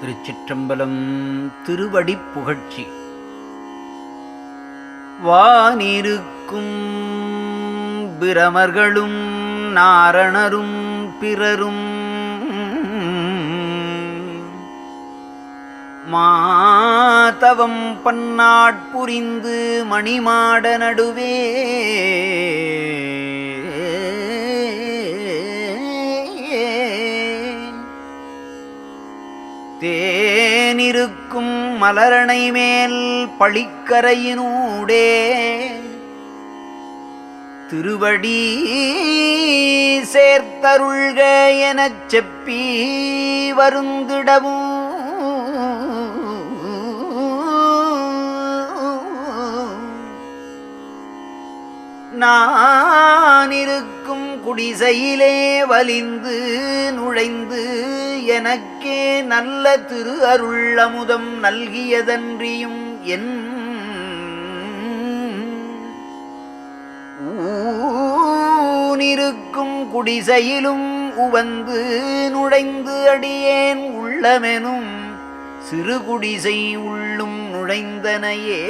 திருச்சிற்றம்பலம். திருவடிப் புகழ்ச்சி. வானிருக்கும் பிரமர்களும் நாரணரும் பிறரும் மாதவம் பன்னாட்புரிந்து மணிமாட நடுவே தேனிருக்கும் மலரணை மேல் பழிக்கரையினூடே திருவடி சேர்த்தருள்க எனச் செப்பி வருந்திடவும் நானிருக்கும் குடிசையிலே வலிந்து நுழைந்து எனக்கே நல்ல திரு அருள் அமுதம் நல்கியதன்றியும் என் ஊனிருக்கும் குடிசையிலும் உவந்து நுழைந்து அடியேன் உள்ளமெனும் சிறு குடிசை உள்ளும் நுழைந்தனையே.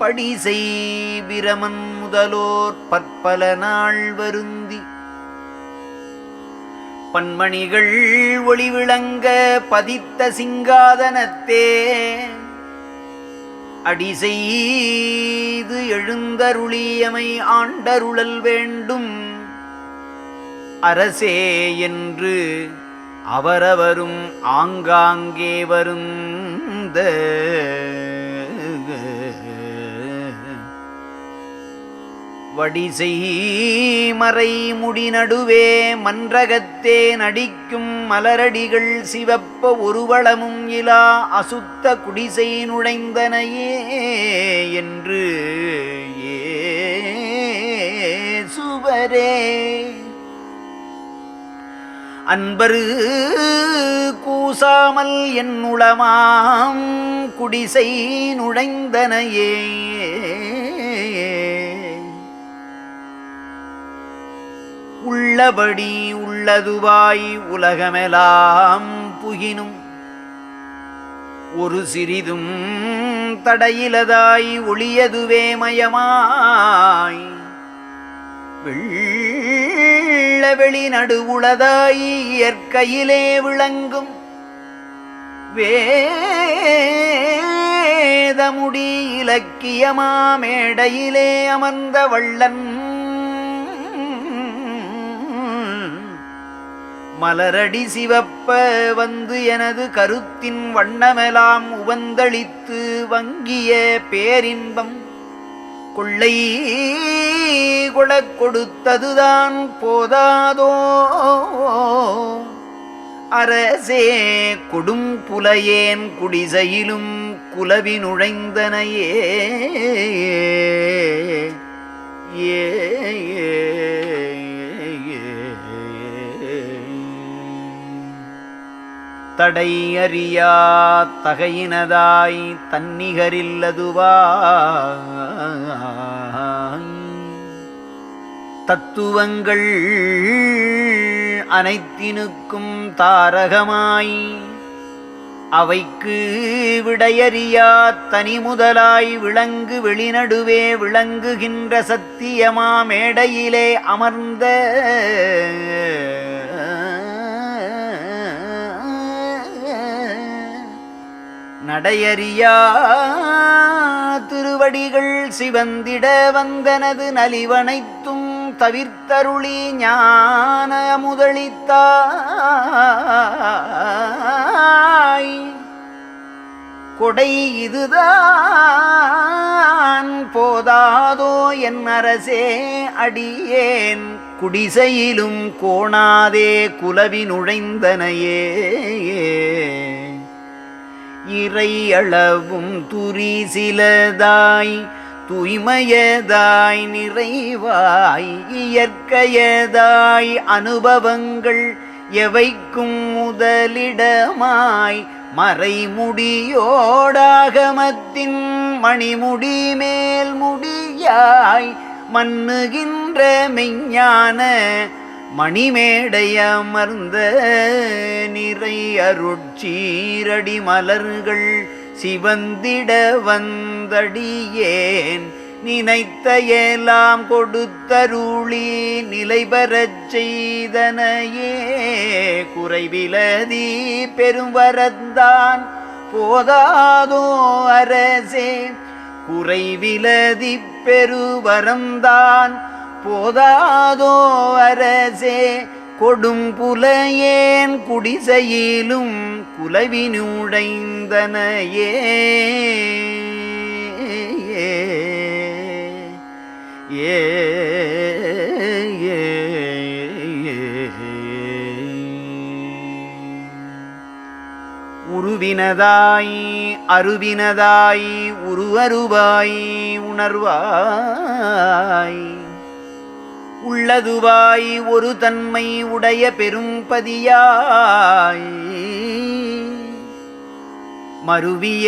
படிசை பிரமன் முதலோர் பற்பல நாள் வருந்தி பன்மணிகள் ஒளிவிளங்க பதித்த சிங்காதனத்தே அடிசெய்து எழுந்தருளியமை ஆண்டருளல் வேண்டும் அரசே என்று அவரவரும் ஆங்காங்கே வருந்த வடிசை மறை முடி நடுவே மன்றகத்தே நடிக்கும் மலரடிகள் சிவப்ப ஒருவளமும் இலா அசுத்த குடிசை நுழைந்தனையே என்று ஏசுவரே. அன்பரு கூசாமல் என் உளமாம் குடிசை நுழைந்தனையே. உள்ளபடி உள்ளதுவாய் உலகமெலாம் புகினும் ஒரு சிறிதும் தடையிலதாய் ஒளியதுவே மயமாய் வெள்ள வெளி நடுவுளதாய் இயற்கையிலே விளங்கும் வேதமுடி இலக்கியமா மேடையிலே அமர்ந்த வள்ளன் மலரடி சிவப்ப வந்து எனது கருத்தின் வண்ணமெலாம் உவந்தளித்து வங்கிய பேரின்பம் கொள்ளை கொளக் கொடுத்ததுதான் போதாதோ அரசே. கொடும் புலையேன் குடிசையிலும் குலவி நுழைந்தனையே ஏ தடை அறியா தகையினதாய் தன்னிகரில்லதுவாய் தத்துவங்கள் அனைத்தினுக்கும் தாரகமாய் அவைக்கு விடையறியா தனி முதலாய் விளங்கு வெளிநடுவே விளங்குகின்ற சத்தியமா மேடையிலே அமர்ந்த நடையறியா திருவடிகள் சிவந்திட வந்தனது நலிவனைத்தும் தவிர்த்தருளி ஞான முதலித்தாய் கொடை இதுதான் போதாதோ என் அரசே அடியேன் குடிசையிலும் கோணாதே குலவி நுழைந்தனையே. இறை அளவும் துரி சிலதாய் தூய்மையதாய் நிறைவாய் இயற்கையதாய் அனுபவங்கள் எவைக்கும் முதலிடமாய் மறைமுடியோடாகமத்தின் மணிமுடி மேல் முடிய மெய்யாய் மன்னுகின்ற மெய்ஞான மணிமேடையமர்ந்த நிறை அருட்சீரடி மலர்கள் சிவந்திட வந்தடியேன் நினைத்த எல்லாம் கொடுத்தருளி நிலை பெறச் செய்தனையே. குறைவிலதி பெருவரந்தான் போதாதோ அரசே, குறைவிலதி பெருவரந்தான் போதாதோ அரசே, கொடும் புலையேன் குடிசையிலும் குலவினுடைந்தனையே. உருவினதாய் அருவினதாய் உருவருவாய் உணர்வாய் உள்ளதுவாய் ஒரு தன்மை உடைய பெரும்பதியாய் மருவிய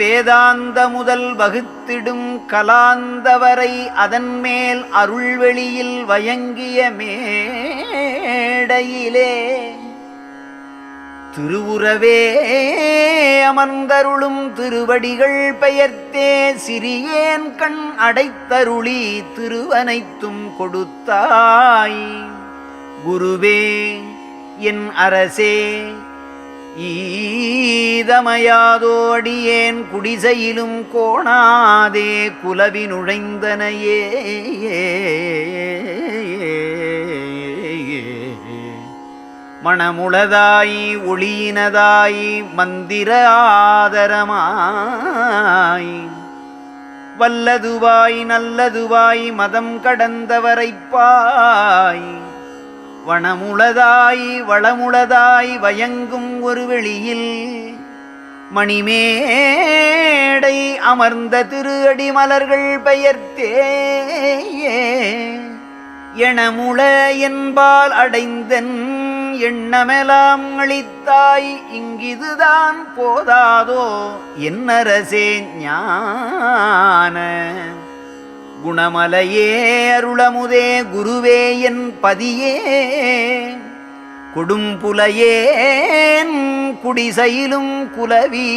வேதாந்த முதல் வகுத்திடும் கலாந்தவரை அதன் மேல் அருள்வெளியில் வயங்கிய மேடையிலே திருவுறவே அமர்ந்தருளும் திருவடிகள் பெயர்த்தே சிறியேன் கண் அடைத்தருளி திருவனைத்தும் கொடுத்தாய். குருவே என் அரசே, ஈதமையாதோடியேன் குடிசையிலும் கோணாதே குலவி நுழைந்தனையே. மணமுளதாய் ஒளியினதாய் மந்திர ஆதரமாய் வல்லதுவாய் நல்லதுவாய் மதம் கடந்தவரைப்பாய் வனமுளதாய் வளமுளதாய் வயங்கும் ஒரு வெளியில் மணிமேடை அமர்ந்த திரு அடிமலர்கள் பெயர்த்தே எணமுள என்பால் அடைந்தன் எண்ணமெலாம் அளித்தாய். இங்கிதுதான் போதாதோ என்னரசே ஞான குணமலையே அருளமுதே குருவே என் பதியே கொடும்புலையேன் குடிசையிலும் குலவி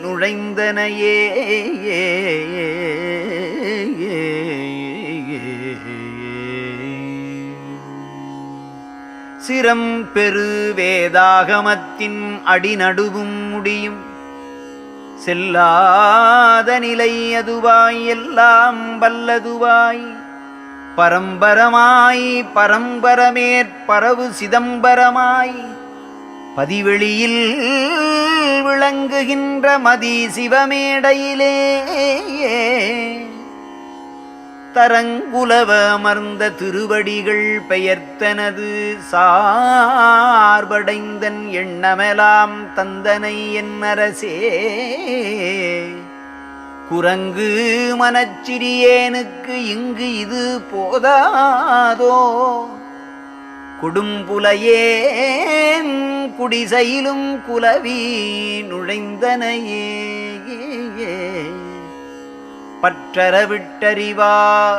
நுழைந்தனையே. சிரம் பெரு வேதாகமத்தின் அடிநடுவும் முடியும் செல்லாத நிலை அதுவாய் எல்லாம் வல்லதுவாய் பரம்பரமாய் பரம்பரமேற்பரவு சிதம்பரமாய் பதிவெளியில் விளங்குகின்ற மதி சிவமேடையிலே தரங்குலவ அமர்ந்த திருவடிகள் பெயர்த்தனது சார்படைந்தன் எண்ணமெலாம் தந்தனை என் அரசே. குரங்கு மனச்சிறியேனுக்கு இங்கு இது போதாதோ கொடும்புலையேன் குடிசையிலும் குலவி நுழைந்தனையே. பற்றற விட்டறிவாம்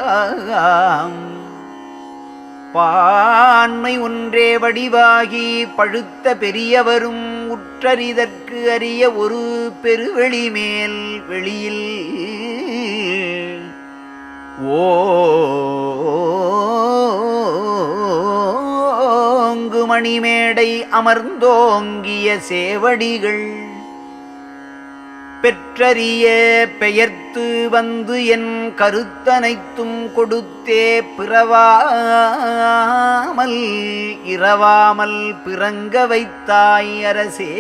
பான்மை ஒன்றே வடிவாகி பழுத்த பெரியவரும் உற்றறிதற்கு அறிய ஒரு பெருவெளி மேல் வெளியில் ஓங்கு மணிமேடை அமர்ந்தோங்கிய சேவடிகள் பெற்றறிய பெயர்த்து வந்து என் கருத்தனைத்தும் கொடுத்தே பிறவாமல் இரவாமல் பிறங்க வைத்தாய் அரசே.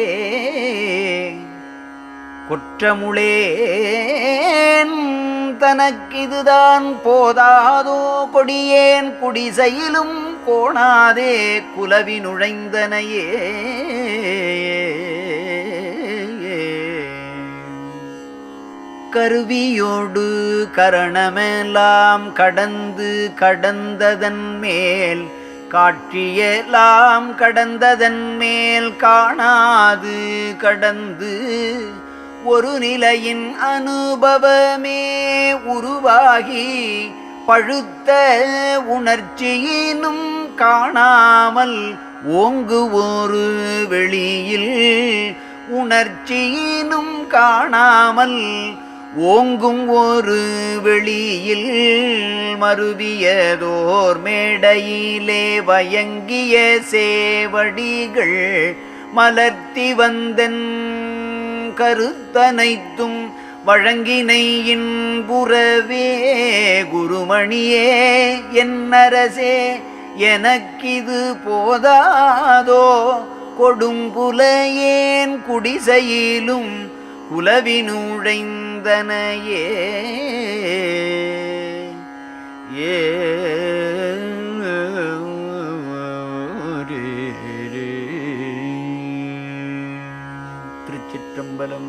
கொற்றமுளேன் தனக்கிதுதான் போதாதோ கொடியேன் குடிசையிலும் கோணாதே குலவி நுழைந்தனையே. கருவியோடு கரணமெல்லாம் கடந்து கடந்ததன் மேல் காட்சியெல்லாம் கடந்ததன் மேல் காணாது கடந்து ஒரு நிலையின் அனுபவமே உருவாகி பழுத்த உணர்ச்சியினும் காணாமல் ஓங்கு ஒரு வெளியில் உணர்ச்சியினும் காணாமல் ஓங்கும் ஒரு வெளியில் மருவியதோர் மேடையிலே வயங்கிய சேவடிகள் மலர்த்தி வந்தன் கருத்தனைத்தும் வழங்கினையின் புறவே குருமணியே என்னரசே எனக்கிது போதாதோ கொடும்புலையேன் குடிசையிலும் குலவினுழைந்தனையே ஏ திருச்சிற்றம்பலம்.